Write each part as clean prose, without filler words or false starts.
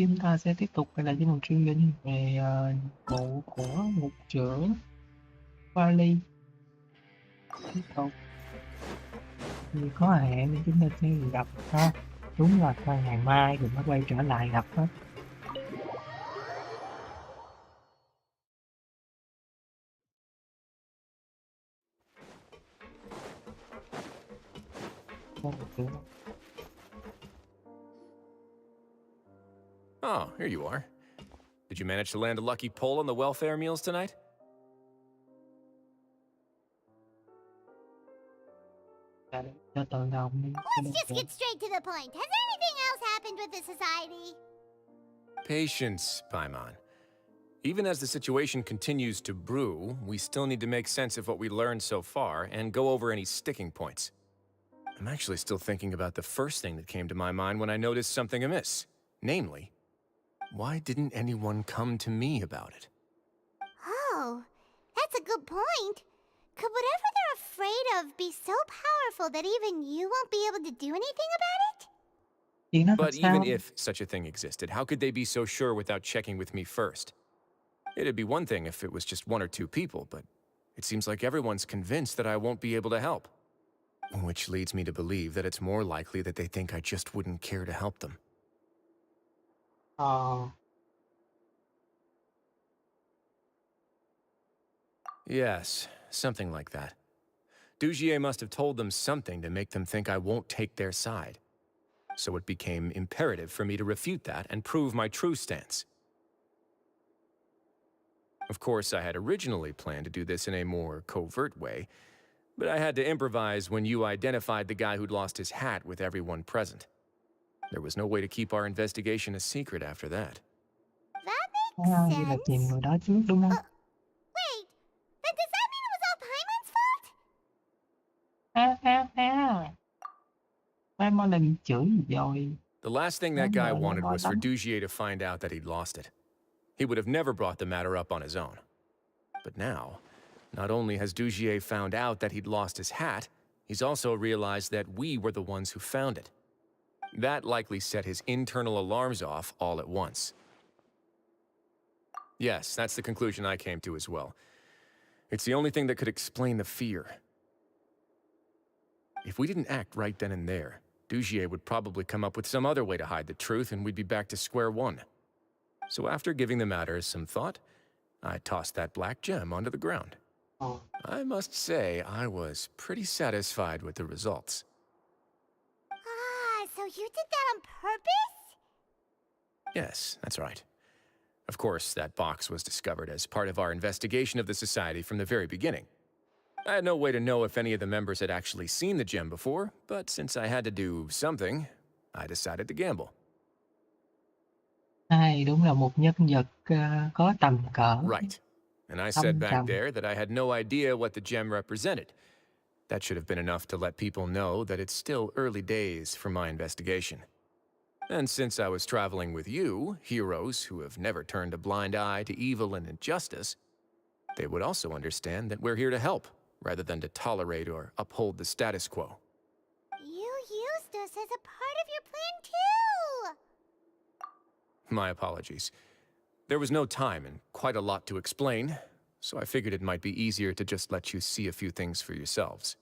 chúng ta sẽ tiếp tục quay lại với một chương trình về bộ của ngục trưởng Wally. Tiếp tục thì có hẹn thì chúng ta sẽ gặp ha. Đúng là qua ngày mai thì mới quay trở lại gặp hết. Oh, here you are. Did you manage to land a lucky pull on the welfare meals tonight? Cho tự động đi. Let's just get straight to the point. Has anything else happened with the society? Patience, Paimon. Even as the situation continues to brew, we still need to make sense of what we learned so far and go over any sticking points. I'm actually still thinking about the first thing that came to my mind when I noticed something amiss. Namely, why didn't anyone come to me about it? Oh, that's a good point. Could whatever they're afraid of be so powerful that even you won't be able to do anything about it? But even if such a thing existed, how could they be so sure without checking with me first? It'd be one thing if it was just one or two people, but it seems like everyone's convinced that I won't be able to help. Which leads me to believe that it's more likely that they think I just wouldn't care to help them. Yes, something like that. Dugier must have told them something to make them think I won't take their side. So it became imperative for me to refute that and prove my true stance. Of course, I had originally planned to do this in a more covert way, but I had to improvise when you identified the guy who'd lost his hat with everyone present. There was no way to keep our investigation a secret after that. That makes sense. Vậy là tìm người đó trước đúng không? Wait, then does that mean it was all Paimon's fault? Paimon là bị chửi rồi. The last thing that guy wanted was for Dugier to find out that he'd lost it. He would have never brought the matter up on his own. But now, not only has Dugier found out that he'd lost his hat, he's also realized that we were the ones who found it. That likely set his internal alarms off all at once. Yes, that's the conclusion I came to as well. It's the only thing that could explain the fear. If we didn't act right then and there, Dugier would probably come up with some other way to hide the truth and we'd be back to square one. So after giving the matter some thought, I tossed that black gem onto the ground. I must say, I was pretty satisfied with the results. So you did that on purpose? Yes, that's right. Of course, that box was discovered as part of our investigation of the society from the very beginning. I had no way to know if any of the members had actually seen the gem before, but since I had to do something, I decided to gamble. Đúng là một nhân vật có tầm cỡ. Right. And I said back there that I had no idea what the gem represented. That should have been enough to let people know that it's still early days for my investigation. And since I was traveling with you, heroes who have never turned a blind eye to evil and injustice, they would also understand that we're here to help, rather than to tolerate or uphold the status quo. You used us as a part of your plan too! My apologies. There was no time and quite a lot to explain, so I figured it might be easier to just let you see a few things for yourselves.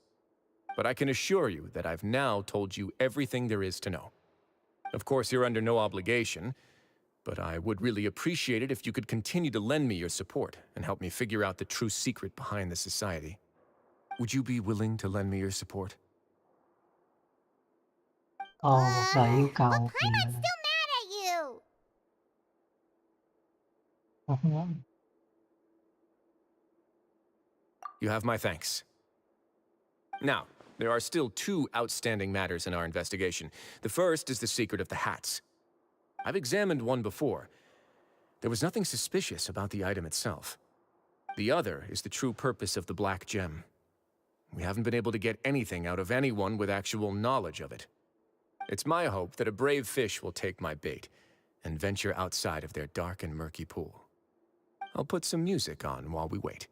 But I can assure you that I've now told you everything there is to know. Of course, you're under no obligation, but I would really appreciate it if you could continue to lend me your support and help me figure out the true secret behind the society. Would you be willing to lend me your support? Một lời yêu cầu. But Paimon's still mad at you! You have my thanks. Now, there are still two outstanding matters in our investigation. The first is the secret of the hats. I've examined one before. There was nothing suspicious about the item itself. The other is the true purpose of the black gem. We haven't been able to get anything out of anyone with actual knowledge of it. It's my hope that a brave fish will take my bait and venture outside of their dark and murky pool. I'll put some music on while we wait.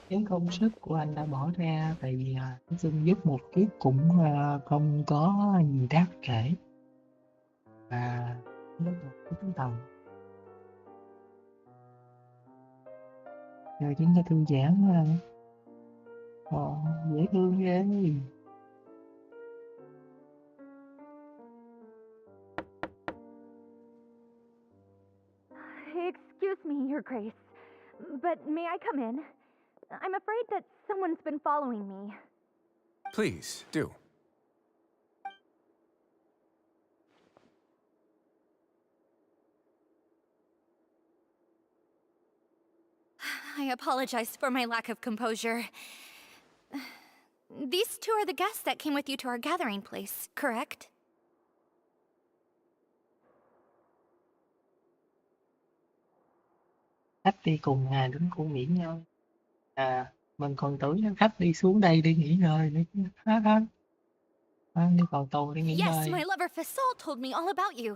cái công sức của anh đã bỏ ra thì nói chung giúp một kiếp cũng không có gì đáng kể, và rất là tính tầm. Giờ chúng ta thư giãn dễ thương ghê. Excuse me, Your Grace, but may I come in? I'm afraid that someone's been following me. Please, do. I apologize for my lack of composure. These two are the guests that came with you to our gathering place, correct? Khách đi cùng đến khu nghỉ ngơi. Mình còn tưởng khách đi xuống đây đi nghỉ ngơi nữa chứ. Đi còn tôi đi nghỉ Yes, ngơi. my lover Fasol told me all about you.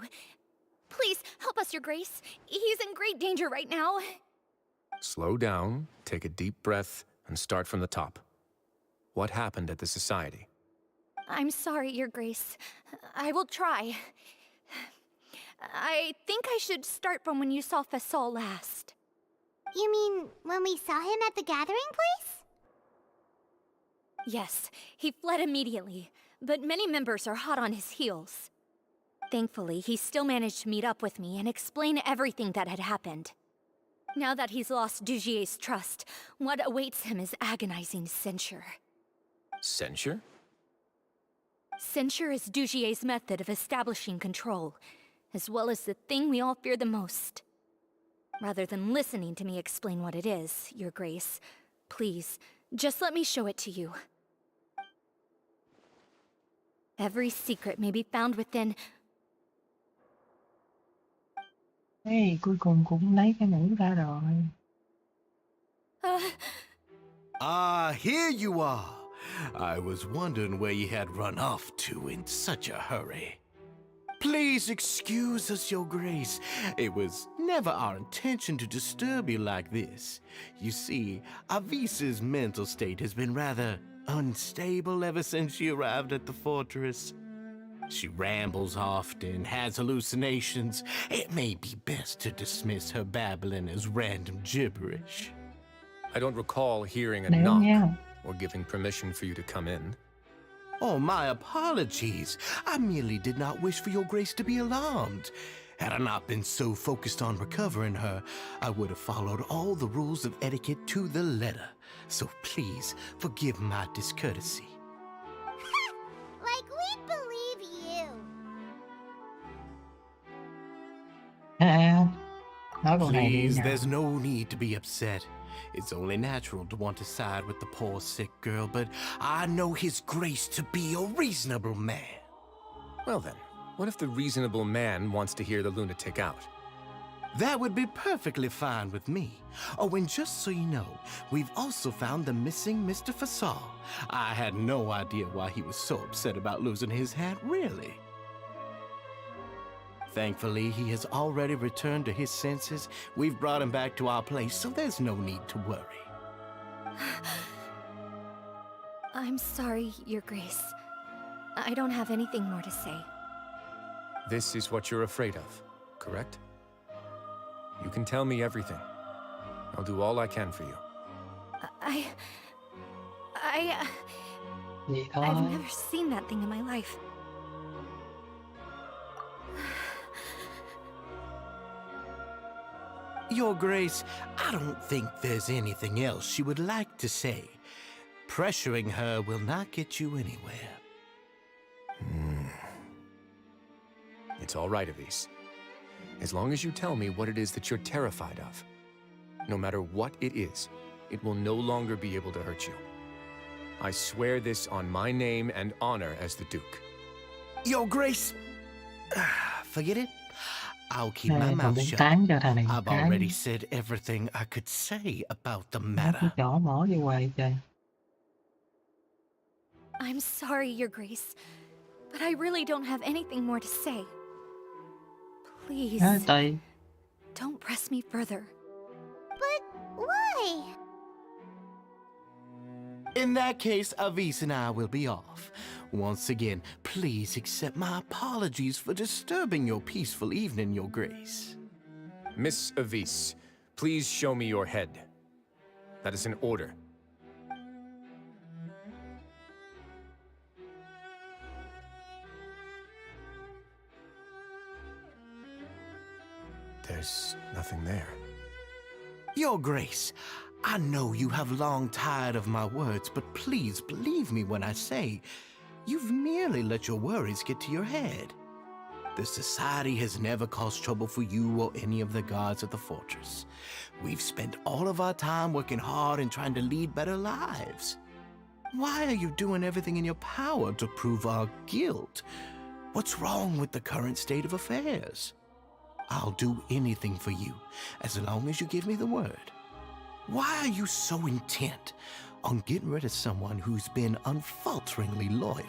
Please, help us, Your Grace. He's in great danger right now. Slow down, take a deep breath, and start from the top. What happened at the society? I'm sorry, Your Grace. I will try. I think I should start from when you saw Fasol last. You mean when we saw him at the gathering place? Yes, he fled immediately, but many members are hot on his heels. Thankfully, he still managed to meet up with me and explain everything that had happened. Now that he's lost Dugier's trust, what awaits him is agonizing censure. Censure? Censure is Dugier's method of establishing control, as well as the thing we all fear the most. Rather than listening to me explain what it is, Your Grace, please, just let me show it to you. Every secret may be found within... Hey, cuối cùng cũng lấy cái mũ ra rồi. Here you are. I was wondering where you had run off to in such a hurry. Please excuse us, Your Grace. It was never our intention to disturb you like this. You see, Avisa's mental state has been rather unstable ever since she arrived at the fortress. She rambles often, has hallucinations. It may be best to dismiss her babbling as random gibberish. I don't recall hearing a Nếu knock nha. or giving permission for you to come in. Oh, my apologies. I merely did not wish for Your Grace to be alarmed. Had I not been so focused on recovering her, I would have followed all the rules of etiquette to the letter. So please, forgive my discourtesy. Like we'd believe you. Nói câu này đi Please, nào. there's no need to be upset. It's only natural to want to side with the poor sick girl, but I know His Grace to be a reasonable man. Well then, what if the reasonable man wants to hear the lunatic out? That would be perfectly fine with me. Oh, and just so you know, we've also found the missing Mr. Fasal. I had no idea why he was so upset about losing his hat, really. Thankfully, he has already returned to his senses. We've brought him back to our place, so there's no need to worry. I'm sorry, Your Grace. I don't have anything more to say. This is what you're afraid of, correct? You can tell me everything. I'll do all I can for you. Vậy thôi. I've never seen that thing in my life. Your Grace, I don't think there's anything else she would like to say. Pressuring her will not get you anywhere. It's all right, Avise. As long as you tell me what it is that you're terrified of. No matter what it is, it will no longer be able to hurt you. I swear this on my name and honor as the Duke. Your Grace, forget it. I'll keep my Còn mouth muốn shut. tán cho thằng này một I've cái. already said everything I could say about the Nó cứ matter. chỏ mỏ vô hoài trời. I'm sorry, Your Grace, but I really don't have anything more to say. Please, Tùy. don't press me further. But why? In that case, Avis and I will be off. Once again, please accept my apologies for disturbing your peaceful evening, Your Grace. Miss Avis, please show me your head. That is an order. There's nothing there. Your Grace, I know you have long tired of my words, but please believe me when I say you've merely let your worries get to your head. The Society has never caused trouble for you or any of the guards of the fortress. We've spent all of our time working hard and trying to lead better lives. Why are you doing everything in your power to prove our guilt? What's wrong with the current state of affairs? I'll do anything for you, as long as you give me the word. Why are you so intent on getting rid of someone who's been unfalteringly loyal?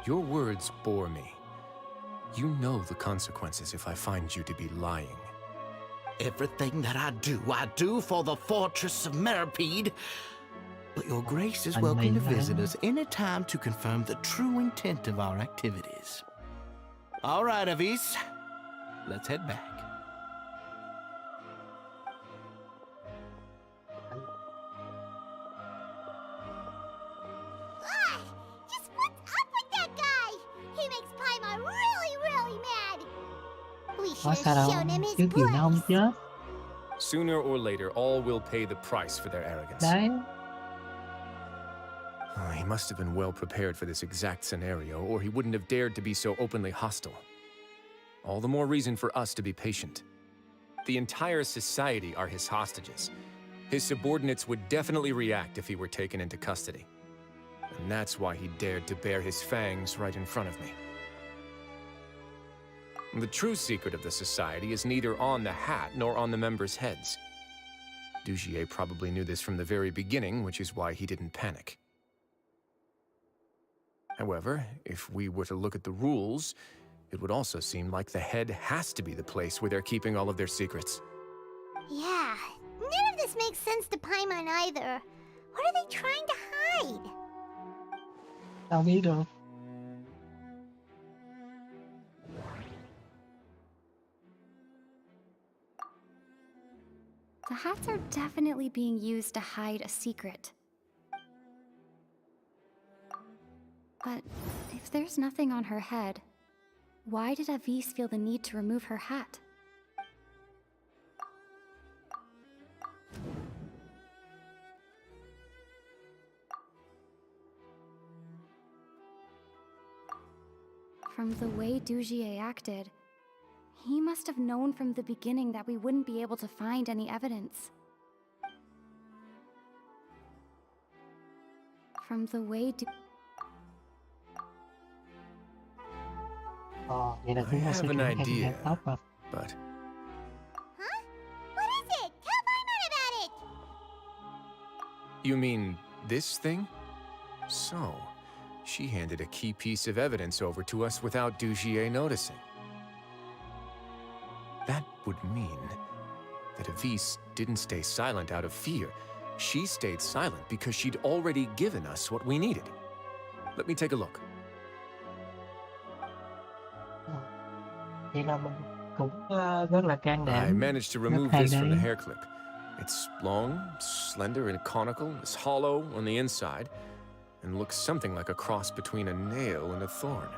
Your words bore me. You know the consequences if I find you to be lying. Everything that I do for the fortress of Meripede. But Your Grace is welcome to visit us any time to confirm the true intent of our activities. All right, Avis. Let's head back. Just what's up with that guy? He makes Paimon really, really mad. We Có should sao have đâu, shown him his trước gì nó không place. chết. Sooner or later, all will pay the price for their arrogance. Đấy, He must have been well prepared for this exact scenario, or he wouldn't have dared to be so openly hostile. All the more reason for us to be patient. The entire society are his hostages. His subordinates would definitely react if he were taken into custody. And that's why he dared to bare his fangs right in front of me. The true secret of the society is neither on the hat nor on the members' heads. Dugier probably knew this from the very beginning, which is why he didn't panic. However, if we were to look at the rules, it would also seem like the head has to be the place where they're keeping all of their secrets. Yeah, none of this makes sense to Paimon either. What are they trying to hide? tao biết được. The hats are definitely being used to hide a secret. But if there's nothing on her head, why did Avis feel the need to remove her hat? From the way Dugier acted, he must have known from the beginning that we wouldn't be able to find any evidence. From the way Vậy là I chúng ta have sẽ an chuyển thành idea, hạt tóc à? but Huh? What is it? Tell Paimon about it! you mean this thing? So, she handed a key piece of evidence over to us without Dugier noticing. That would mean that Avis didn't stay silent out of fear. She stayed silent because she'd already given us what we needed. Let me take a look. Vậy là mình cũng rất là can I đảm. managed to Rất remove hay this from the đấy. hair clip. It's long, slender, and conical. It's hollow on the inside, and looks something like a cross between a nail and a thorn.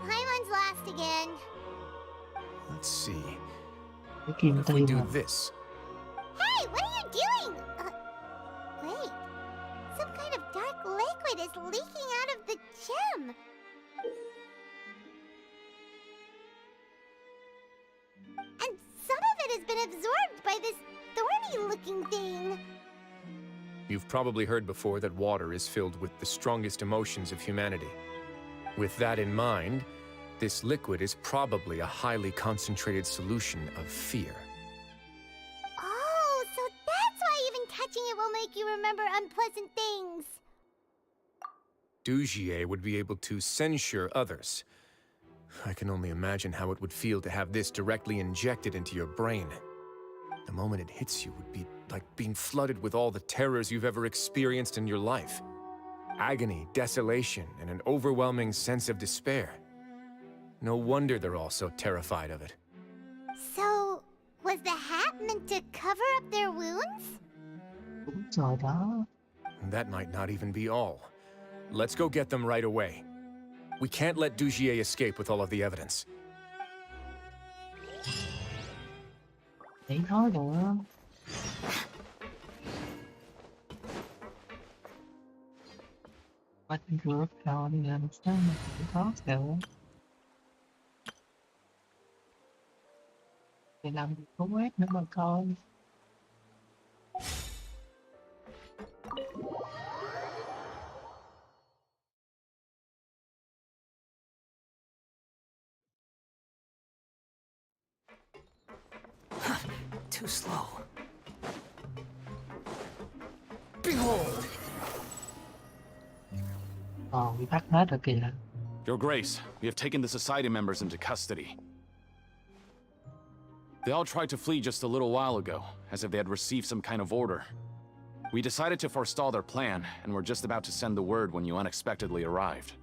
Paimon's last again. Let's see. Cái kim What if we tiêm do à? this? Hey, what are you doing? Wait. Some kind of dark liquid is leaking out of the gem. And some of it has been absorbed by this thorny-looking thing. You've probably heard before that water is filled with the strongest emotions of humanity. With that in mind, this liquid is probably a highly concentrated solution of fear. Oh, so that's why even touching it will make you remember unpleasant things. Dugier would be able to censure others. I can only imagine how it would feel to have this directly injected into your brain. The moment it hits you would be like being flooded with all the terrors you've ever experienced in your life. Agony, desolation, and an overwhelming sense of despair. No wonder they're all so terrified of it. So, was the hat meant to cover up their wounds? Đúng rồi đó. That might not even be all. Let's go get them right away. We can't let Dugier escape with all of the evidence. Để nói nữa. Qua trên cửa rồi đi làm sao mà cũng khó sợ. Để làm việc có quét nữa mà coi. Too slow. Behold! Bị bắt hết rồi kìa. Your Grace, we have taken the Society members into custody. They all tried to flee just a little while ago, as if they had received some kind of order. We decided to forestall their plan, and were just about to send the word when you unexpectedly arrived.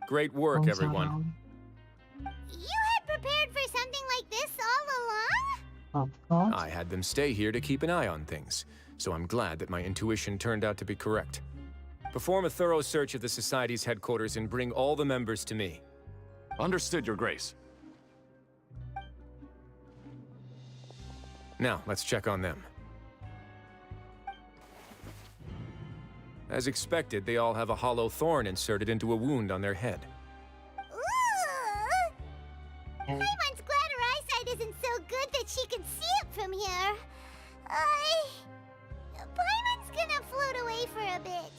Great work, Không sao everyone. đâu. You had prepared for something like this all along? Of course. I had them stay here to keep an eye on things, so I'm glad that my intuition turned out to be correct. Perform a thorough search of the Society's headquarters and bring all the members to me. Understood, Your Grace. Now, let's check on them. As expected, they all have a hollow thorn inserted into a wound on their head. Ooh! Hey, Paimon's glad her eyesight isn't so good that she can see it from here. Paimon's gonna float away for a bit.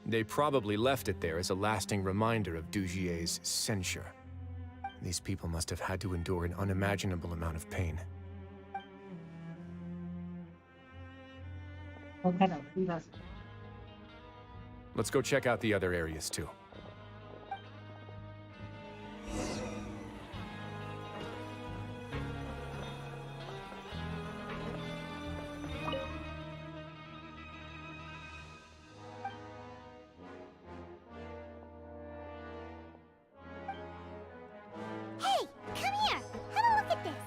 They probably left it there as a lasting reminder of Dugier's censure. These people must have had to endure an unimaginable amount of pain. không thay đổi đi là Let's go check out the other areas too. Hey, come here. Have a look at this.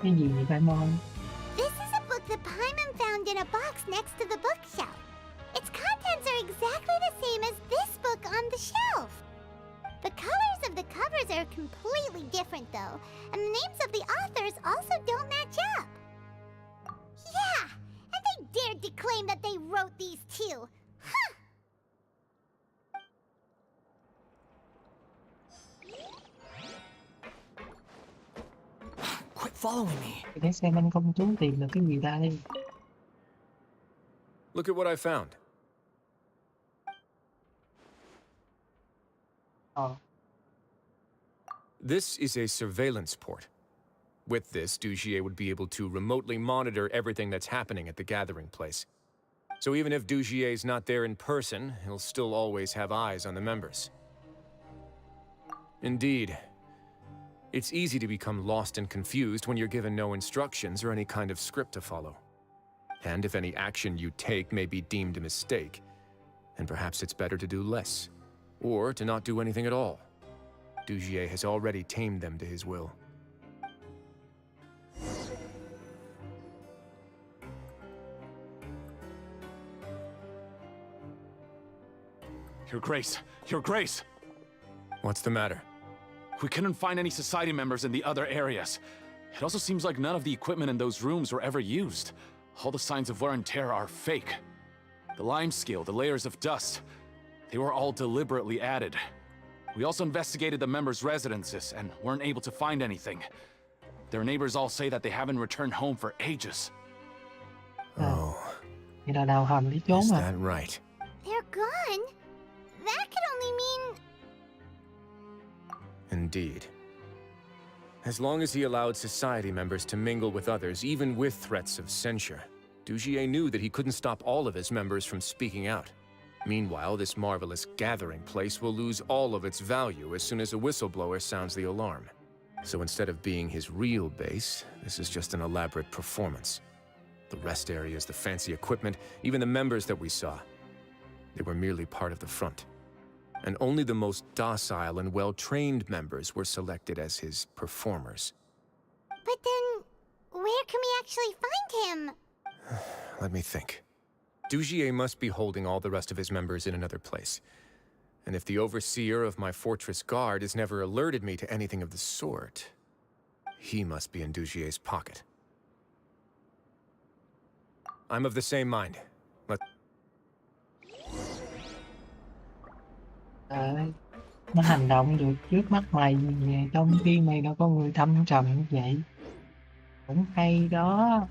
cái gì vậy Paimon? This is a book that Paimon found in a box next to the bookshelf. Its contents are exactly the same as this book on the shelf. The colors of the covers are completely different, though, and the names of the authors also don't match up. Yeah, and they dared to claim that they wrote these too. Huh! Quit following me. Để xem anh công chúa tìm được cái gì đây. Look at what I found. Ờ, This is a surveillance port. With this, Dugier would be able to remotely monitor everything that's happening at the gathering place. So even if Dugier's not there in person, he'll still always have eyes on the members. Indeed. It's easy to become lost and confused when you're given no instructions or any kind of script to follow. And if any action you take may be deemed a mistake, then perhaps it's better to do less, or to not do anything at all. Dugier has already tamed them to his will. Your Grace! Your Grace! What's the matter? We couldn't find any Society members in the other areas. It also seems like none of the equipment in those rooms were ever used. All the signs of wear and tear are fake. The lime scale, the layers of dust, they were all deliberately added. We also investigated the members' residences and weren't able to find anything. Their neighbors all say that they haven't returned home for ages. Oh, vậy là đào hầm đi trốn is à? that right? They're gone? That could only mean... Indeed. As long as he allowed Society members to mingle with others, even with threats of censure, Dugier knew that he couldn't stop all of his members from speaking out. Meanwhile, this marvelous gathering place will lose all of its value as soon as a whistleblower sounds the alarm. So instead of being his real base, this is just an elaborate performance. The rest areas, the fancy equipment, even the members that we saw, they were merely part of the front. And only the most docile and well-trained members were selected as his performers. But then, where can we actually find him? Let me think. Dugier must be holding all the rest of his members in another place. And if the overseer of my fortress guard has never alerted me to anything of the sort, he must be in Dugier's pocket. I'm of the same mind. Đấy, nó hành động được trước mắt mày trong khi mày đâu có người thâm trầm như vậy. Cũng hay đó.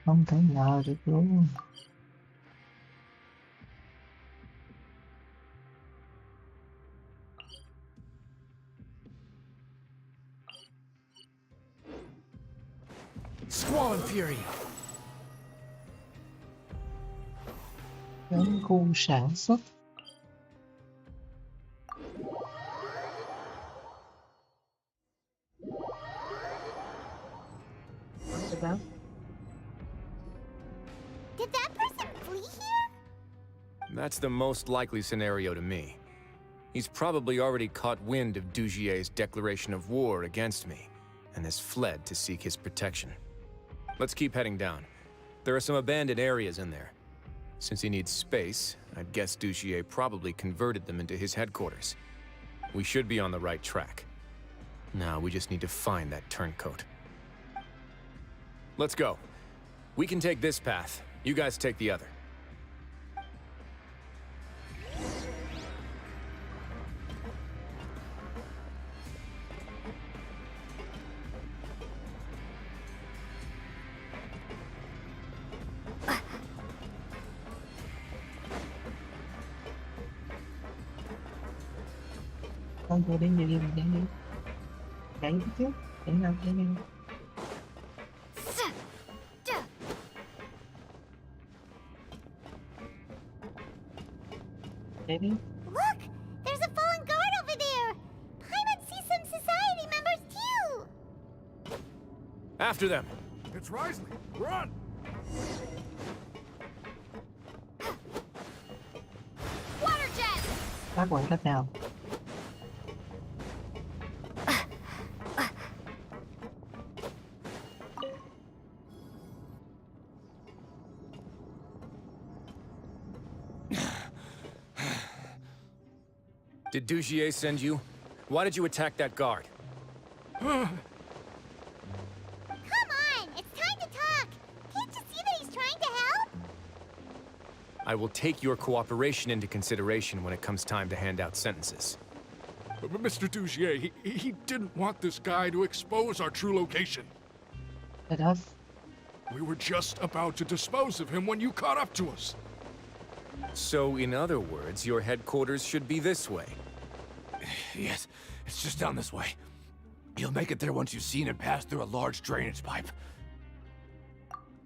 Không thể ngờ được luôn. Squall and Fury. Đến khu sản xuất. What's about? Did that person flee here? That's the most likely scenario to me. He's probably already caught wind of Dugier's declaration of war against me, and has fled to seek his protection. Let's keep heading down. There are some abandoned areas in there. Since he needs space, I'd guess Dugier probably converted them into his headquarters. We should be on the right track. Now we just need to find that turncoat. Let's go. We can take this path. You guys take the other. Con vô đến gì đi, chạy đi. Chạy đi trước. Chạy nào, chạy đi. Chạy đi. Look! There's a fallen guard over there! Paimon sees some society members too! After them! It's Risley. Run! Water jet! Phát bằng cách nào? Did Dugier send you? Why did you attack that guard? Come on! It's time to talk! Can't you see that he's trying to help? I will take your cooperation into consideration when it comes time to hand out sentences. But Mr. Dugier, he didn't want this guy to expose our true location. It does. We were just about to dispose of him when you caught up to us. So, in other words, your headquarters should be this way. Yes, it's just down this way. You'll make it there once you've seen him pass through a large drainage pipe.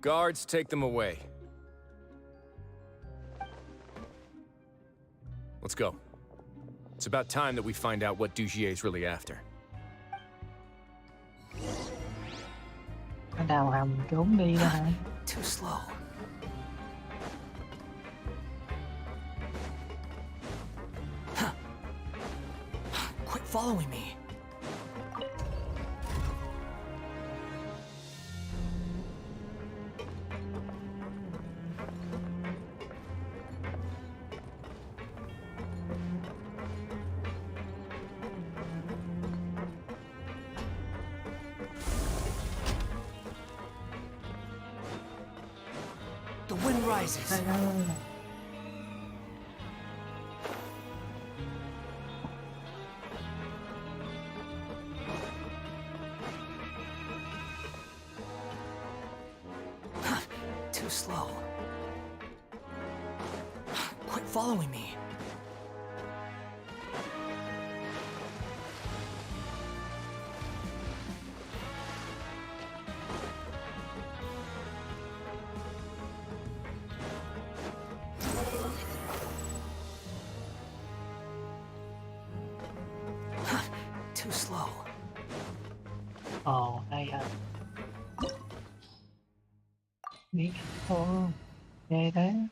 Guards, take them away. Let's go. It's about time that we find out what Dugier's really after. Nó đào hầm trốn đi đó hả? Too slow. Quit following me. The wind rises. Đây, đây, đây. Too slow. Quit following me. Too slow. Ồ, hay à. Biết thôi. Nghe thế.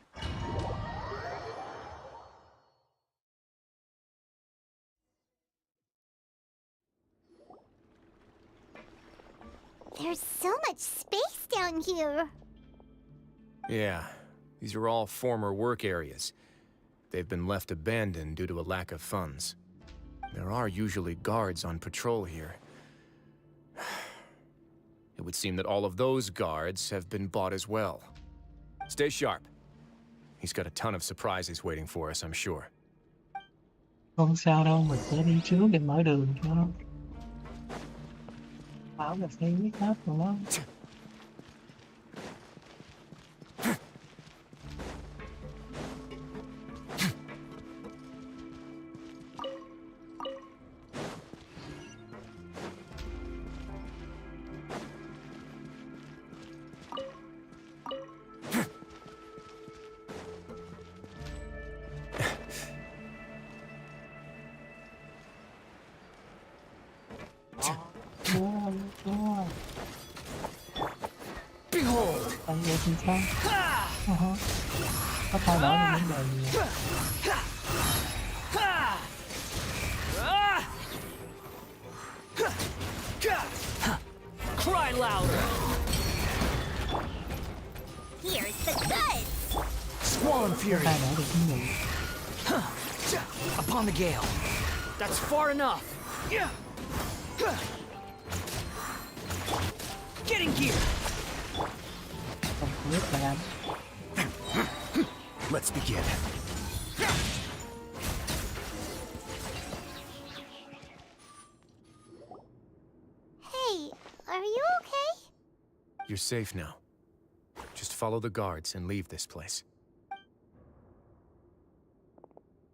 There's so much space down here. Yeah, these are all former work areas. They've been left abandoned due to a lack of funds. There are usually guards on patrol here. It would seem that all of those guards have been bought as well. Stay sharp. He's got a ton of surprises waiting for us, I'm sure. Không sao đâu, mình sẽ đi trước để mở đường cho. Bảo là xe biết hết rồi đó. Behold! Anh nghe thì sao? Có thay đổi được vấn đề gì? Cry louder! Here's the goods. Squall and fury! Thay đổi được vấn đề. Upon the gale. That's far enough. Getting gear. Không biết là làm. Let's begin. Hey, are you okay? You're safe now. Just follow the guards and leave this place.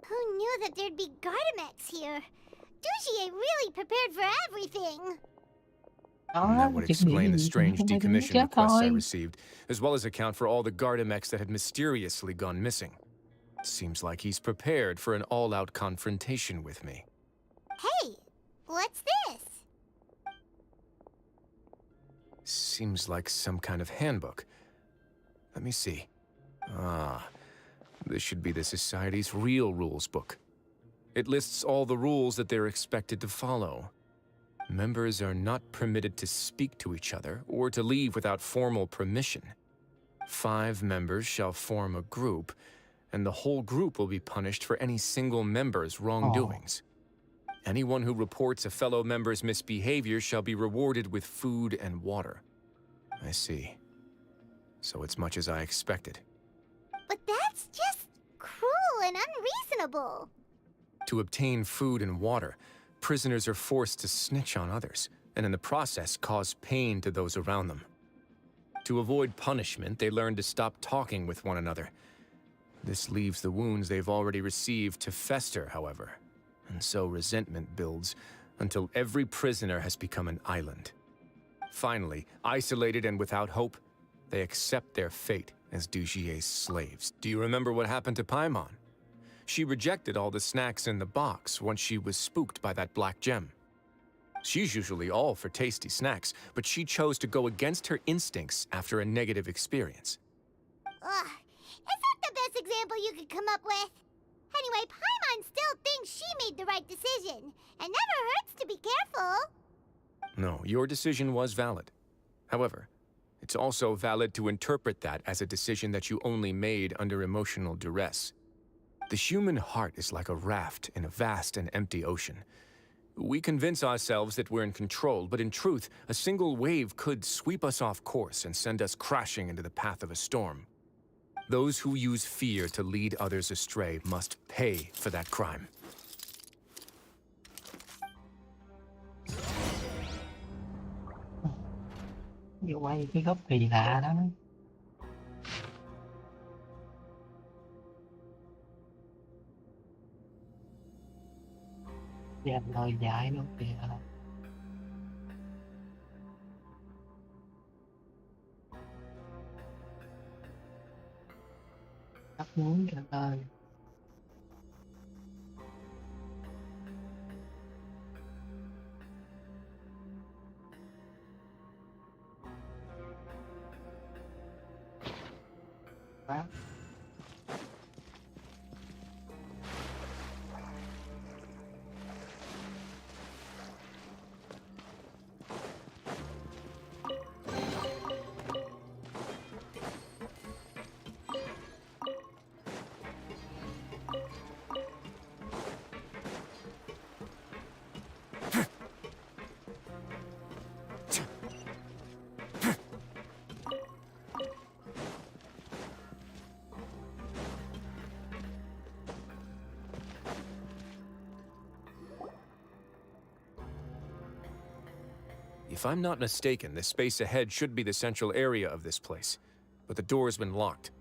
Who knew that there'd be Gardamex here? Dugier really prepared for everything. And that would explain the strange decommission chết requests I thôi. received, as well as account for all the Gardamex that had mysteriously gone missing. Seems like he's prepared for an all-out confrontation with me. Hey, what's this? Seems like some kind of handbook. Let me see. Ah, this should be the Society's real rules book. It lists all the rules that they're expected to follow. Members are not permitted to speak to each other or to leave without formal permission. 5 members shall form a group, and the whole group will be punished for any single member's wrongdoings. Anyone who reports a fellow member's misbehavior shall be rewarded with food and water. I see. So it's much as I expected. But that's just cruel and unreasonable. To obtain food and water, prisoners are forced to snitch on others, and in the process cause pain to those around them. To avoid punishment, they learn to stop talking with one another. This leaves the wounds they've already received to fester, however, and so resentment builds until every prisoner has become an island. Finally, isolated and without hope, they accept their fate as Dugier's slaves. Do you remember what happened to Paimon? She rejected all the snacks in the box once she was spooked by that black gem. She's usually all for tasty snacks, but she chose to go against her instincts after a negative experience. Ugh, is that the best example you could come up with? Anyway, Paimon still thinks she made the right decision. It never hurts to be careful. No, your decision was valid. However, it's also valid to interpret that as a decision that you only made under emotional duress. The human heart is like a raft in a vast and empty ocean. We convince ourselves that we're in control, but in truth, a single wave could sweep us off course and send us crashing into the path of a storm. Those who use fear to lead others astray must pay for that crime. Giờ quay cái góc kỳ lạ đó. Dành lời dạy luôn kìa. Đắp muốn trả lời. quá. If I'm not mistaken, the space ahead should be the central area of this place, but the door's been locked.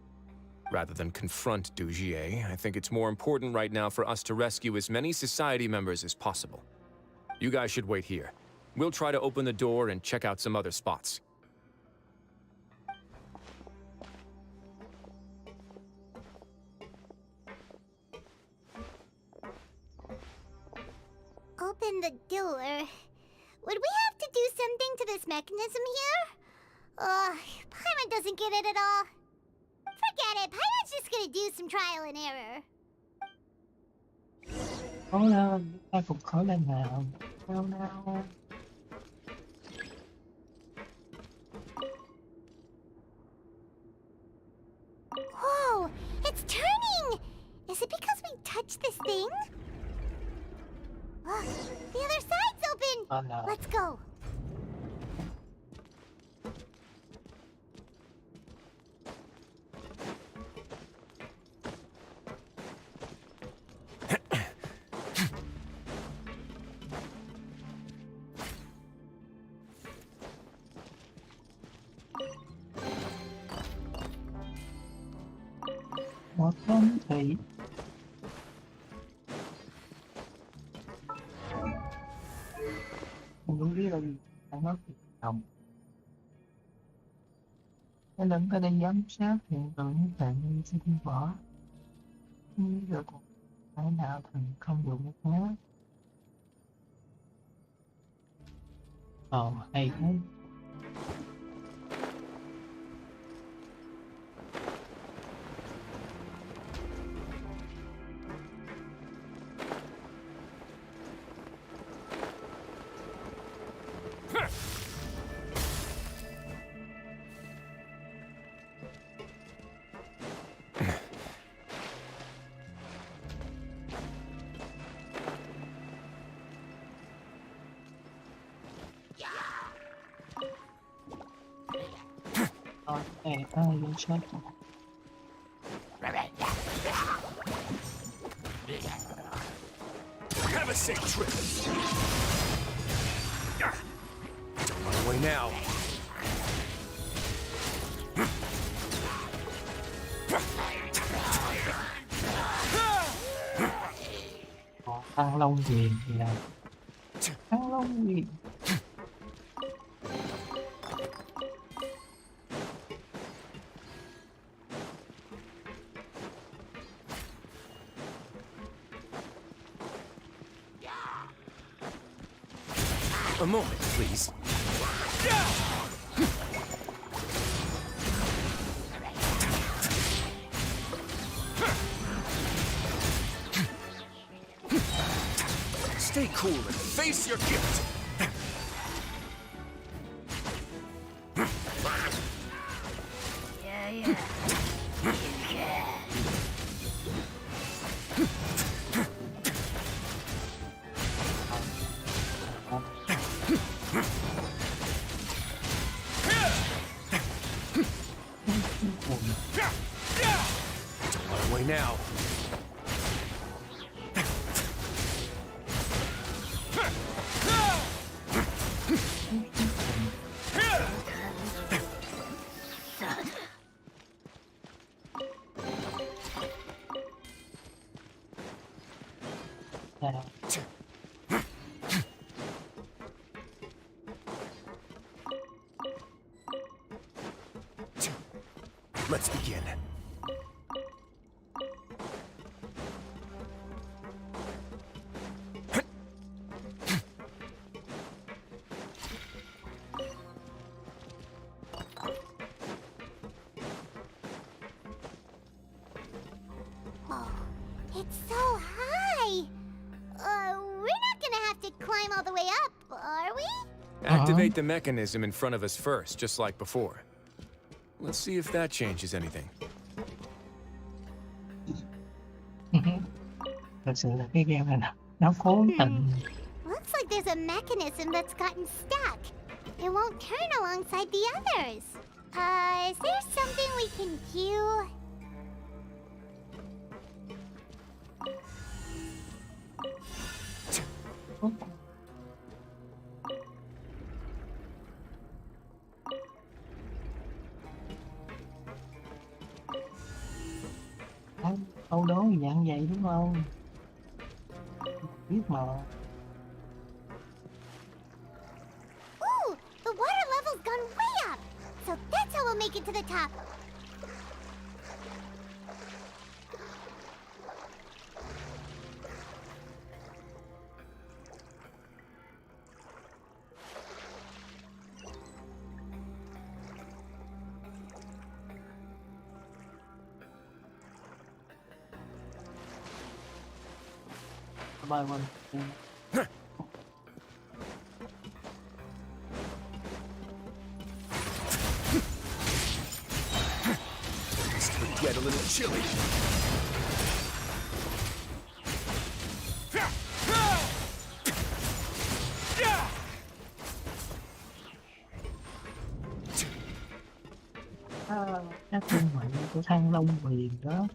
Rather than confront Dugier, I think it's more important right now for us to rescue as many society members as possible. You guys should wait here. We'll try to open the door and check out some other spots. Open the door. Would we have to do something to this mechanism here? Paimon doesn't get it at all. Forget it, Paimon's just gonna do some trial and error. Cố lên, ta phục khởi lên nào. Nào nào. Whoa, it's turning! Is it because we touched this thing? The other side's open! Oh no. Let's go. Một con thủy. Không biết là gì, không mất việc đồng. Cái lẫn tới đây giám sát hiện tượng những phạm nhân sẽ đi bỏ. Nhưng rồi cũng phải nào thần không dụng hết. Hay thế. Danh sách. Have a safe trip. Don't run away now. Thăng Long gì thì là Thăng Long gì. A moment, please. Stay cool and face your guilt. Don't run away now. Let's begin. It's so high. We're not gonna have to climb all the way up, are we? Activate the mechanism in front of us first, just like before. Let's see if that changes anything. Thật sự là cái game này nó cố tình. Looks like there's a mechanism that's gotten stuck. It won't turn alongside the others. Is there something we can do? Câu đố dạng vậy đúng không? Biết mà. Ooh, the water level's gone way up. So that's how we'll make it to the top. Bye one. This could get a little chilly. Các thương mạnh của Thăng Long Huyền đó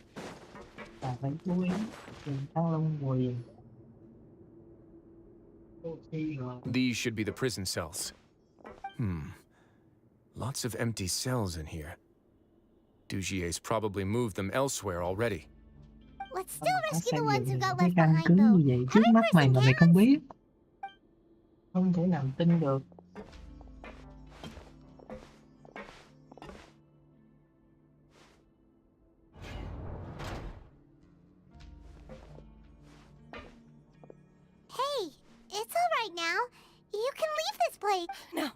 là phải chú ý tìm Thăng Long Huyền. These should be the prison cells. Lots of empty cells in here. Dugier's probably moved them elsewhere already. Let's still rescue the ones who got Cái left căn behind cứ though. như vậy trước Every mắt mày person mà mày không counts. biết. Không thể nào tin được. Hey, it's all right now. You can leave this place. No,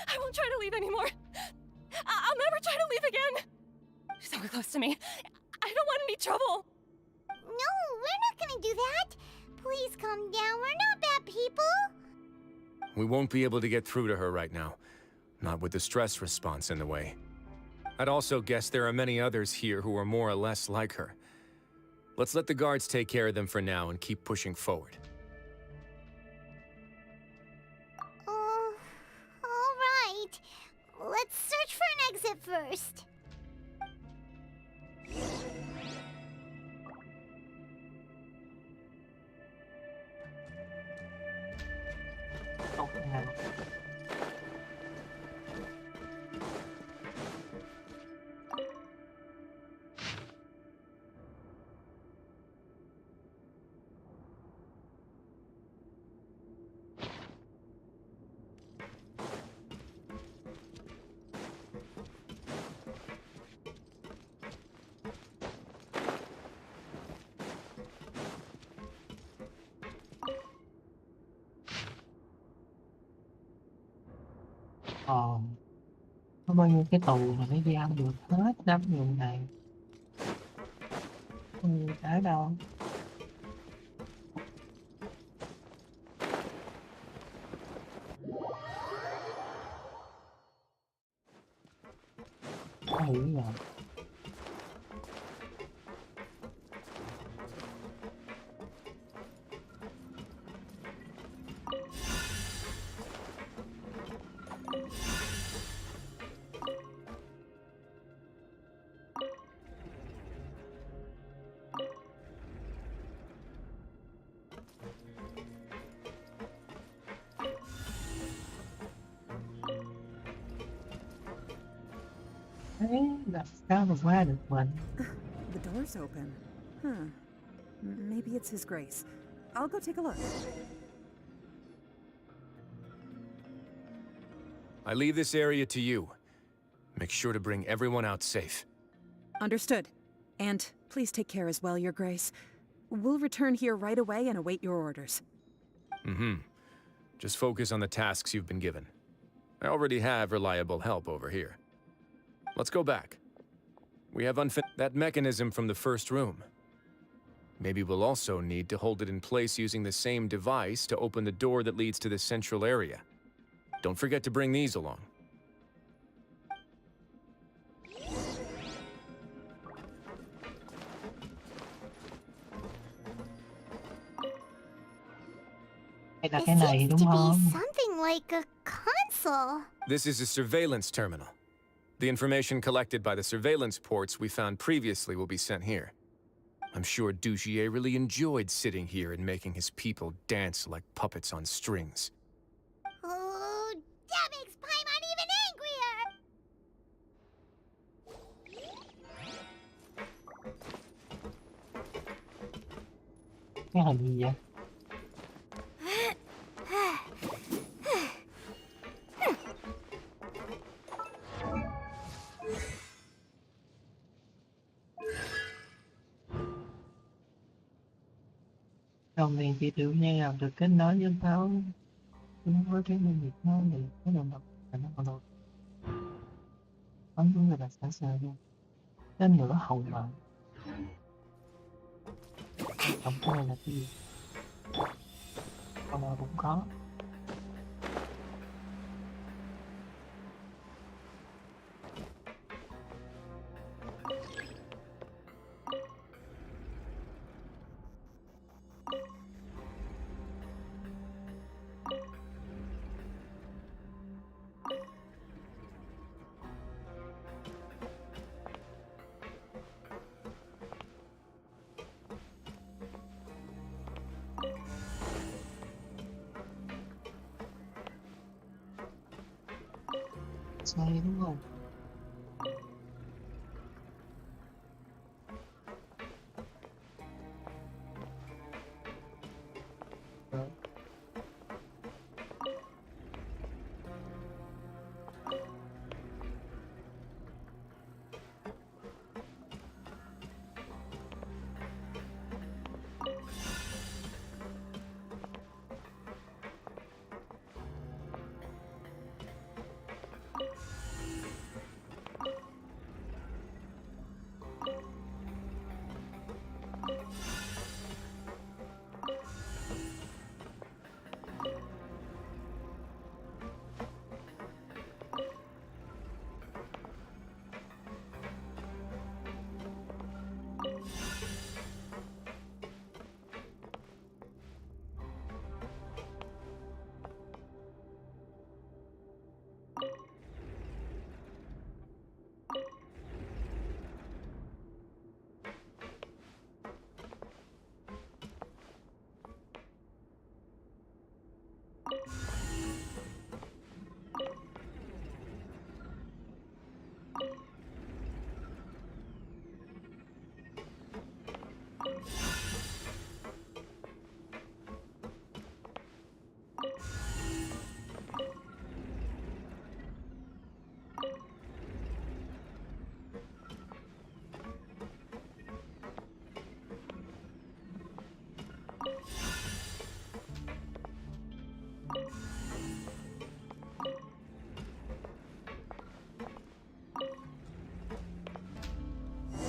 I won't try to leave anymore. I'll never try to leave again. So close to me. I don't want any trouble. No, we're not gonna do that. Please calm down. We're not bad people. We won't be able to get through to her right now. Not with the stress response in the way. I'd also guess there are many others here who are more or less like her. Let's let the guards take care of them for now and keep pushing forward. All right. Let's search for an exit first. Không thể nào. Có bao nhiêu cái tù mà nó giam được hết đám người này. Không nhiều cái đâu. Có hiểu rồi. Thế làm sao mà qua được mình? The door's open. Maybe it's His Grace. I'll go take a look. I leave this area to you. Make sure to bring everyone out safe. Understood. And please take care as well, Your Grace. We'll return here right away and await your orders. Just focus on the tasks you've been given. I already have reliable help over here. Let's go back. We have that mechanism from the first room. Maybe we'll also need to hold it in place using the same device to open the door that leads to the central area. Don't forget to bring these along. Hay là It cái này seems đúng to không? be something like a console. This is a surveillance terminal. The information collected by the surveillance ports we found previously will be sent here. I'm sure Dugier really enjoyed sitting here and making his people dance like puppets on strings. Oh, that makes Paimon even angrier! Cái hình gì vậy? Đồng tiền thị tưởng như là được kết nối với pháo chúng với cái doanh nghiệp nó thì cái đồng lập là nó còn được ấn chúng là sẵn sàng luôn đến nửa hậu mạng tổng cái này là cái gì còn nào cũng có sai đúng không? Rồi.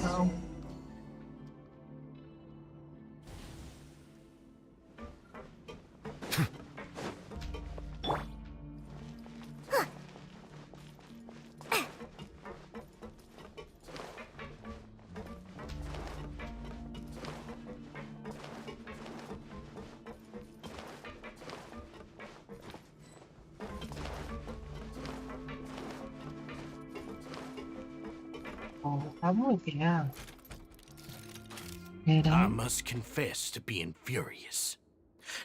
Không. Ồ, thấm rồi kìa. Nghe I đó. must confess to being furious.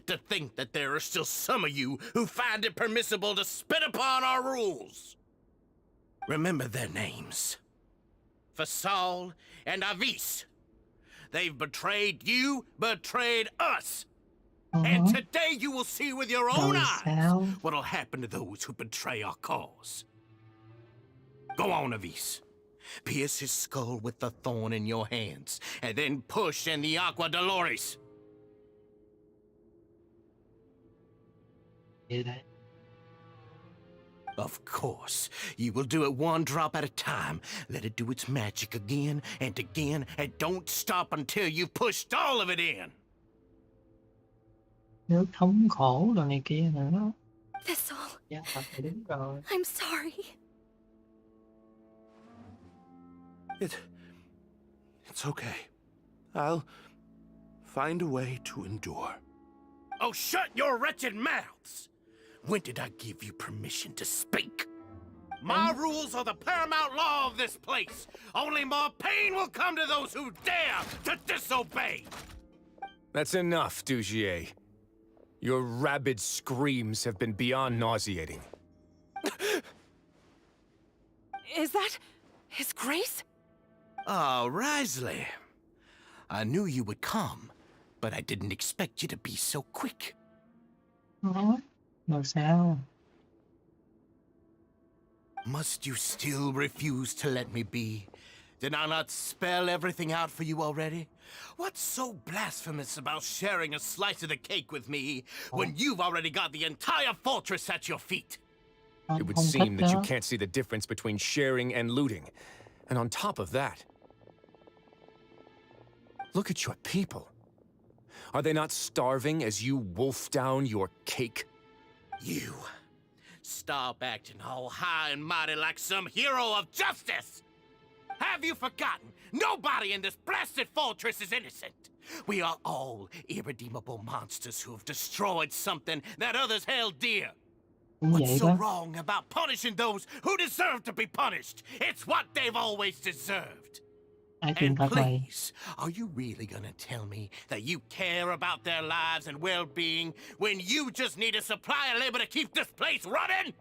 To think that there are still some of you who find it permissible to spit upon our rules. Remember their names. Fasal and Avis. They've betrayed you, betrayed us. And today you will see with your own Rồi eyes sao? what'll happen to those who betray our cause. Go on, Avis. Pierce his skull with the thorn in your hands, and then push in the Aqua Dolores. Vậy đấy. Of course. You will do it one drop at a time. Let it do its magic again, and don't stop until you've pushed all of it in. Nước thống khổ rồi này kia nữa. Thistle, Dạ, thật thì đúng rồi. I'm sorry. It's okay. I'll find a way to endure. Oh, shut your wretched mouths! When did I give you permission to speak? My rules are the paramount law of this place. Only more pain will come to those who dare to disobey. That's enough, Dugier. Your rabid screams have been beyond nauseating. Is that His Grace? Oh, Risley. I knew you would come, but I didn't expect you to be so quick. Rồi sao? Must you still refuse to let me be? Did I not spell everything out for you already? What's so blasphemous about sharing a slice of the cake with me when you've already got the entire fortress at your feet? It would seem that you can't see the difference between sharing and looting. And on top of that, look at your people. Are they not starving as you wolf down your cake? You. Stop acting all high and mighty like some hero of justice! Have you forgotten? Nobody in this blasted fortress is innocent. We are all irredeemable monsters who have destroyed something that others held dear. What's so wrong about punishing those who deserve to be punished? It's what they've always deserved. And please, are you really gonna tell me that you care about their lives and well-being when you just need a supply of labor to keep this place running?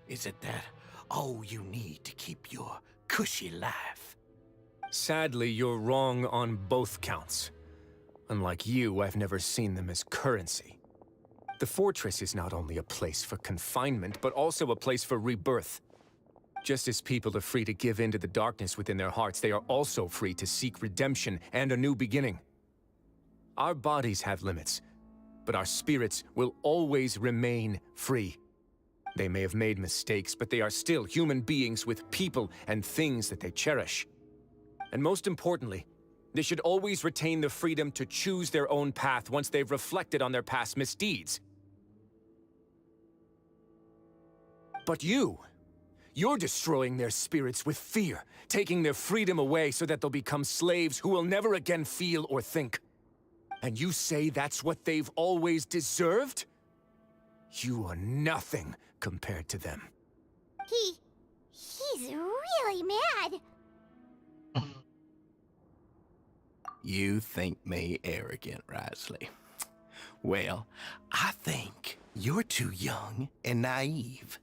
Is it that all you need to keep your cushy life? Sadly, you're wrong on both counts. Unlike you, I've never seen them as currency. The fortress is not only a place for confinement, but also a place for rebirth. Just as people are free to give in to the darkness within their hearts, they are also free to seek redemption and a new beginning. Our bodies have limits, but our spirits will always remain free. They may have made mistakes, but they are still human beings with people and things that they cherish. And most importantly, they should always retain the freedom to choose their own path once they've reflected on their past misdeeds. But you're destroying their spirits with fear, taking their freedom away so that they'll become slaves who will never again feel or think. And you say that's what they've always deserved? You are nothing compared to them. He's really mad. You think me arrogant, Risley. Well, I think you're too young and naive.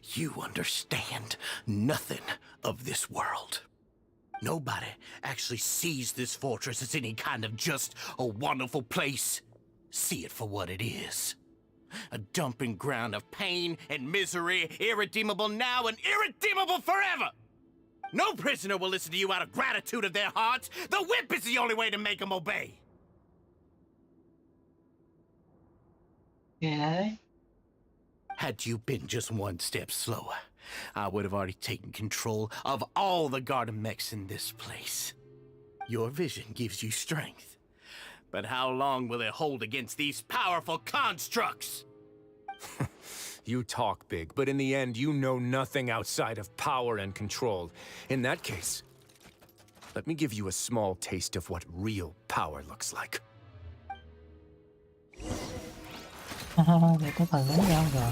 You understand nothing of this world. Nobody actually sees this fortress as any kind of just a wonderful place. See it for what it is. A dumping ground of pain and misery, irredeemable now and irredeemable forever. No prisoner will listen to you out of gratitude of their hearts. The whip is the only way to make them obey. Yeah. Had you been just one step slower, I would have already taken control of all the garden mechs in this place. Your vision gives you strength. But how long will it hold against these powerful constructs? You talk big, but in the end, you know nothing outside of power and control. In that case, let me give you a small taste of what real power looks like. Để có phần đánh nhau rồi.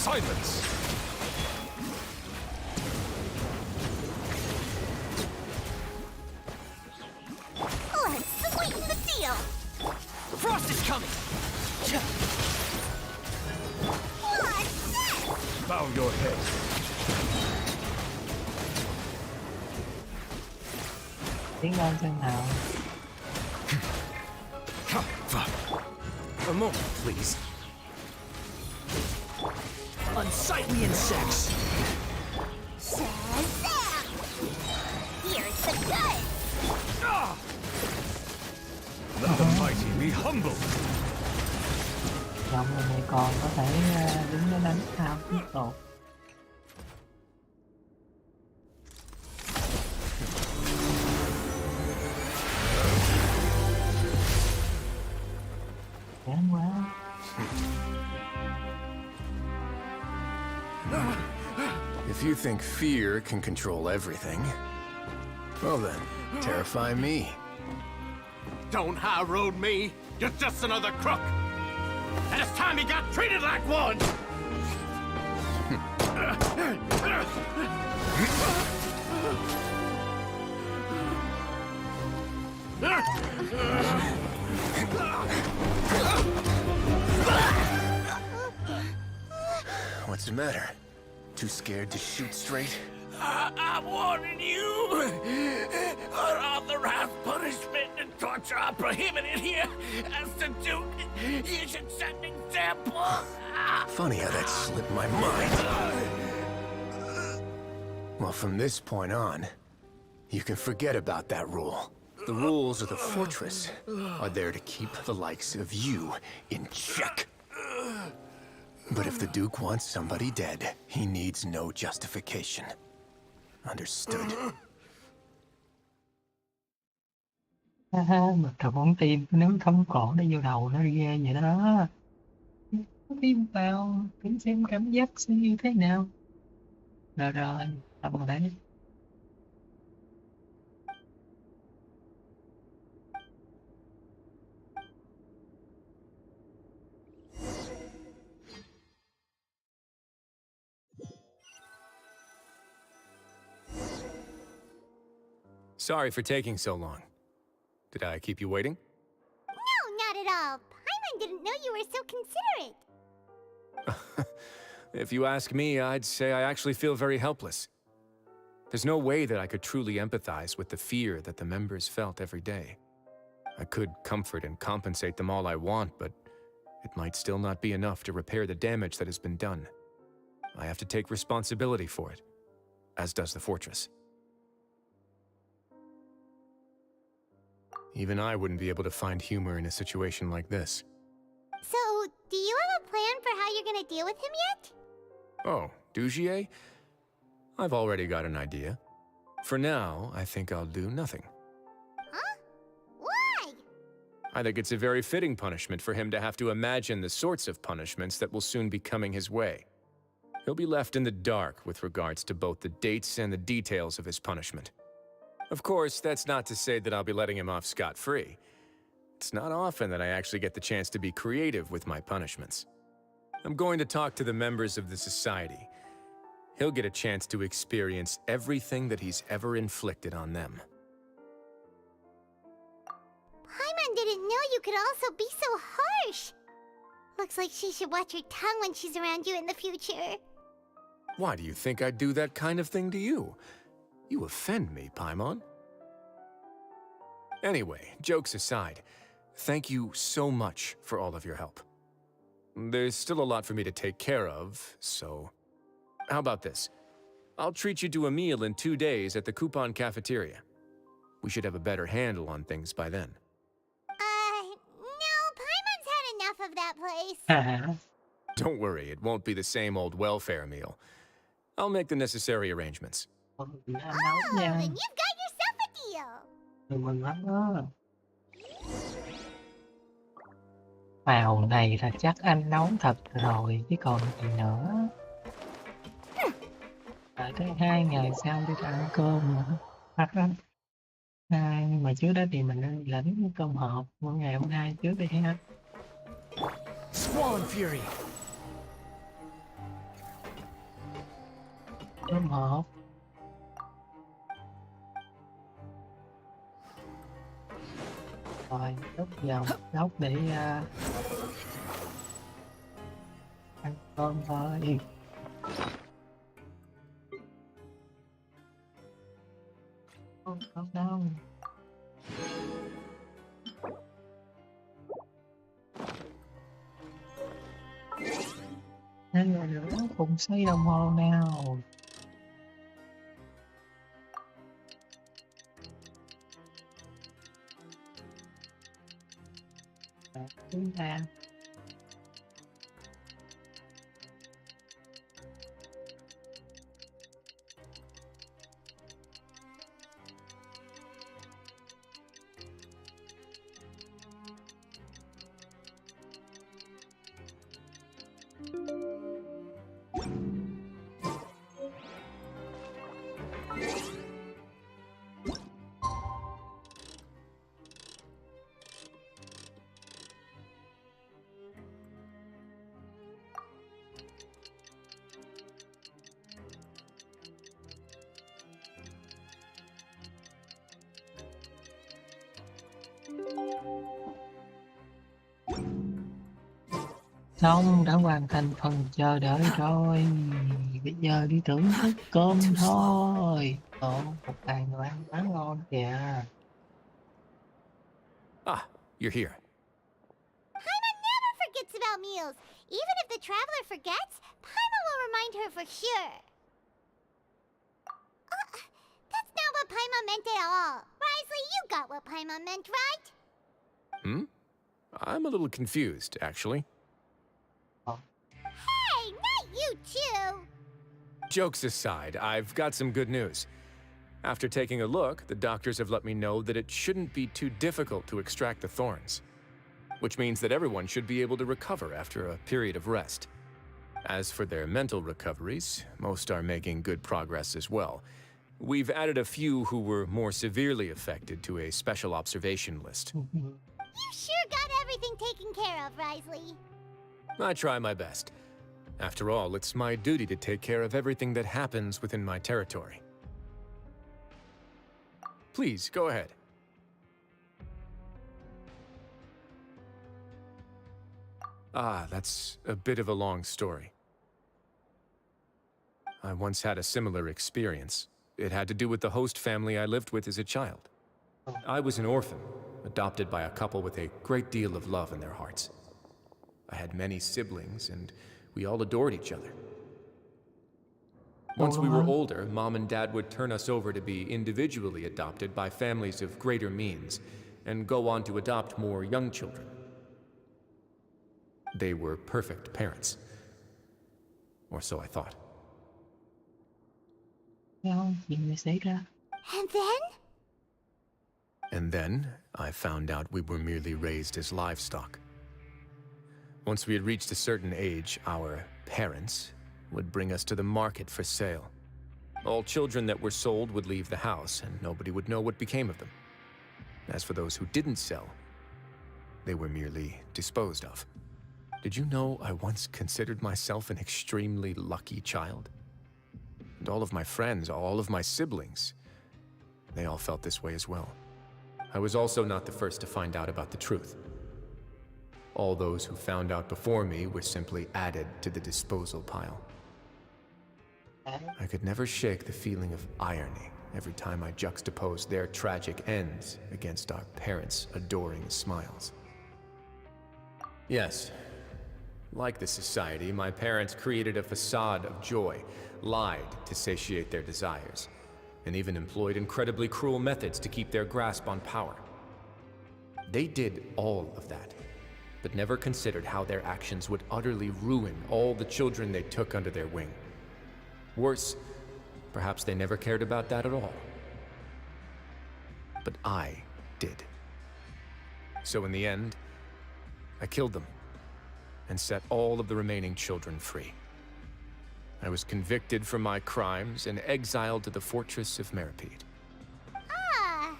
Silence! Let's sweeten the deal. Frost is coming! What's this? Bow your head. Tiếng Anh xem nào. A moment, please. Unsightly insects! Shazam! Here's the good! Let the mighty be humble. Giọng người này còn có thể đứng đó đánh thao tiếp tục. Chán quá. If you think fear can control everything, well then, terrify me. Don't high road me. You're just another crook. And it's time you got treated like one. What's the matter? Too scared to shoot straight? I'm warning you. Unauthorized punishment and torture are prohibited here. As the Duke, you should set an example. Funny how that slipped my mind. Well, from this point on, you can forget about that rule. The rules of the fortress are there to keep the likes of you in check. But if the Duke wants somebody dead, he needs no justification. Understood. Ha ha, mà thằng con tim nếu thống cổ nó vô đầu nó ghê vậy đó. Tim vào, thử xem cảm giác sẽ như thế nào. Rồi rồi, tao vào đấy. Sorry for taking so long. Did I keep you waiting? No, not at all. Paimon didn't know you were so considerate. If you ask me, I'd say I actually feel very helpless. There's no way that I could truly empathize with the fear that the members felt every day. I could comfort and compensate them all I want, but it might still not be enough to repair the damage that has been done. I have to take responsibility for it, as does the fortress. Even I wouldn't be able to find humor in a situation like this. So, do you have a plan for how you're gonna deal with him yet? Oh, Dugier? I've already got an idea. For now, I think I'll do nothing. Huh? Why? I think it's a very fitting punishment for him to have to imagine the sorts of punishments that will soon be coming his way. He'll be left in the dark with regards to both the dates and the details of his punishment. Of course, that's not to say that I'll be letting him off scot-free. It's not often that I actually get the chance to be creative with my punishments. I'm going to talk to the members of the society. He'll get a chance to experience everything that he's ever inflicted on them. Paimon didn't know you could also be so harsh. Looks like she should watch her tongue when she's around you in the future. Why do you think I'd do that kind of thing to you? You offend me, Paimon. Anyway, jokes aside, thank you so much for all of your help. There's still a lot for me to take care of, so... How about this? I'll treat you to a meal in 2 days at the Coupon Cafeteria. We should have a better handle on things by then. No, Paimon's had enough of that place. Don't worry, it won't be the same old welfare meal. I'll make the necessary arrangements. Oh, then you've got yourself a deal. Mừng lắm đó. Màu này là chắc anh nấu thật rồi chứ còn gì nữa. Đợi tới 2 ngày sau đi ăn cơm nữa. Hoặc là nhưng mà trước đó thì mình nên lãnh cơm hộp mỗi ngày hôm nay trước đi ha. Squall and Fury. Cơm hộp. Rồi, đốt vào một góc để ăn cơm thôi. Không đâu. Nên là nữa cùng xoay đồng hồ nào. Chúng ta xong, đã hoàn thành phần chờ đợi rồi. Bây giờ đi thưởng thức cơm thôi. Ồ, một bàn đồ ăn quá ngon kìa. Ah, you're here. Paimon never forgets about meals. Even if the traveler forgets, Paimon will remind her for sure. That's not what Paimon meant at all. Risley, you got what Paimon meant, right? Hmm? I'm a little confused, actually. Hey, not you too! Jokes aside, I've got some good news. After taking a look, the doctors have let me know that it shouldn't be too difficult to extract the thorns, which means that everyone should be able to recover after a period of rest. As for their mental recoveries, most are making good progress as well. We've added a few who were more severely affected to a special observation list. You sure got everything taken care of, Risley. I try my best. After all, it's my duty to take care of everything that happens within my territory. Please, go ahead. Ah, that's a bit of a long story. I once had a similar experience. It had to do with the host family I lived with as a child. I was an orphan, adopted by a couple with a great deal of love in their hearts. I had many siblings, and we all adored each other. Once we were older, Mom and Dad would turn us over to be individually adopted by families of greater means, and go on to adopt more young children. They were perfect parents. Or so I thought. Sao chuyện này xảy ra? And then? And then, I found out we were merely raised as livestock. Once we had reached a certain age, our parents would bring us to the market for sale. All children that were sold would leave the house, and nobody would know what became of them. As for those who didn't sell, they were merely disposed of. Did you know I once considered myself an extremely lucky child? And all of my friends, all of my siblings, they all felt this way as well. I was also not the first to find out about the truth. All those who found out before me were simply added to the disposal pile. I could never shake the feeling of irony every time I juxtaposed their tragic ends against our parents' adoring smiles. Yes, like the society, my parents created a facade of joy, lied to satiate their desires, and even employed incredibly cruel methods to keep their grasp on power. They did all of that, but never considered how their actions would utterly ruin all the children they took under their wing. Worse, perhaps they never cared about that at all. But I did. So in the end, I killed them and set all of the remaining children free. I was convicted for my crimes and exiled to the fortress of Meripede. Ah!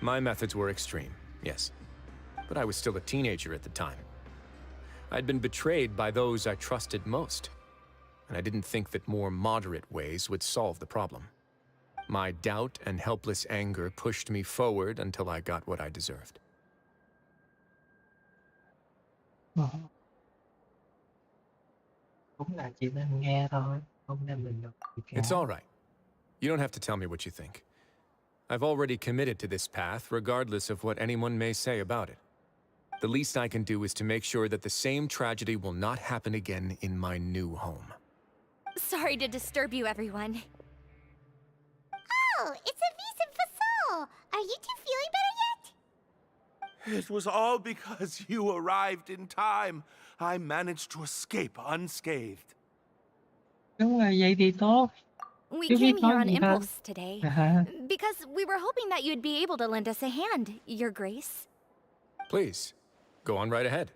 My methods were extreme, yes, but I was still a teenager at the time. I'd been betrayed by those I trusted most, and I didn't think that more moderate ways would solve the problem. My doubt and helpless anger pushed me forward until I got what I deserved. Cũng là chỉ nên nghe thôi, không nên mình được gì cả. It's all right. You don't have to tell me what you think. I've already committed to this path, regardless of what anyone may say about it. The least I can do is to make sure that the same tragedy will not happen again in my new home. Sorry to disturb you, everyone. Oh, it's Avis and Fasol. Are you two feeling better yet? It was all because you arrived in time. I managed to escape unscathed. Đúng rồi, vậy thì tốt. We Chứ biết came here nói on gì hơn. impulse today, because we were hoping that you'd be able to lend us a hand, Your Grace. Please, go on right ahead.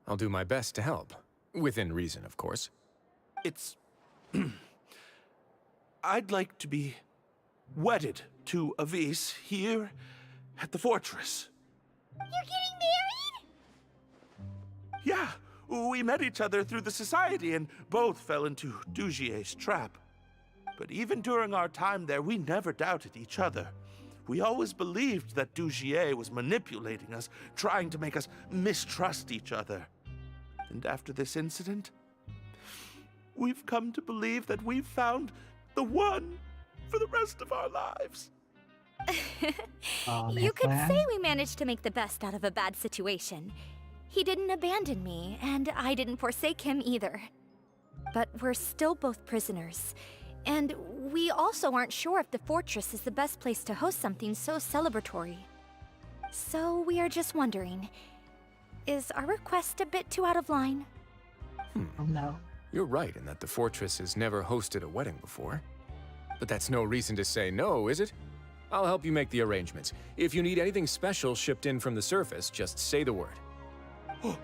I'll do my best to help. Within reason, of course. It's... I'd like to be wedded to Avis here at the fortress. You're getting married? Yeah, we met each other through the society and both fell into Dugier's trap. But even during our time there, we never doubted each other. We always believed that Dugier was manipulating us, trying to make us mistrust each other. And after this incident, we've come to believe that we've found the one for the rest of our lives. You could say we managed to make the best out of a bad situation. He didn't abandon me, and I didn't forsake him either. But we're still both prisoners. And we also aren't sure if the fortress is the best place to host something so celebratory. So we are just wondering, is our request a bit too out of line? Oh no. You're right in that the fortress has never hosted a wedding before. But that's no reason to say no, is it? I'll help you make the arrangements. If you need anything special shipped in from the surface, just say the word. Oh,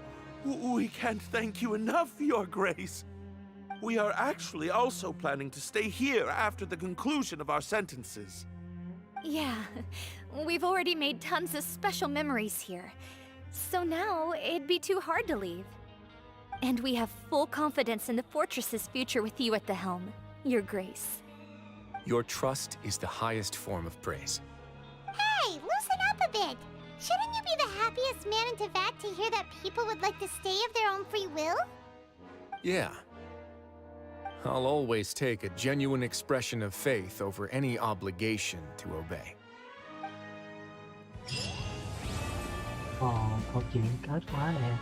we can't thank you enough, Your Grace. We are actually also planning to stay here after the conclusion of our sentences. Yeah, we've already made tons of special memories here. So now it'd be too hard to leave. And we have full confidence in the fortress's future with you at the helm, Your Grace. Your trust is the highest form of praise. Hey, loosen up a bit. Shouldn't you be the happiest man in Teyvat to hear that people would like to stay of their own free will? Yeah. I'll always take a genuine expression of faith over any obligation to obey. Ồ, câu chuyện kết quá nè.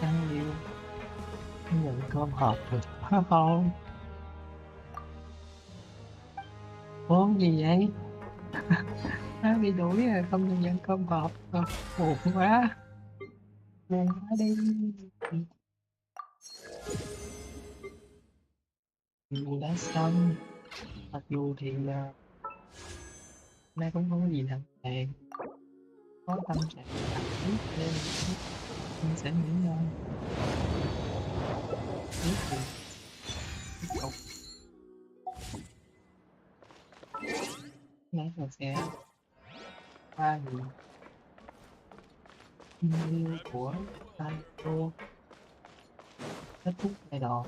Đáng yêu. Nhận cơm hộp được quá không? Uống gì vậy? Nó bị đuổi rồi, không được nhận cơm hộp. Buồn quá. Buồn quá đi. Buồn đã xong. Mặc dù thì nay cũng không có gì nặng nề. Có tâm trạng thật nhất nên mình sẽ nghỉ ngơi. Tiếp thì tiếp tục. Nãy giờ sẽ qua những yêu của tay cô kết thúc giai đoạn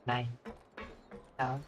này. Chào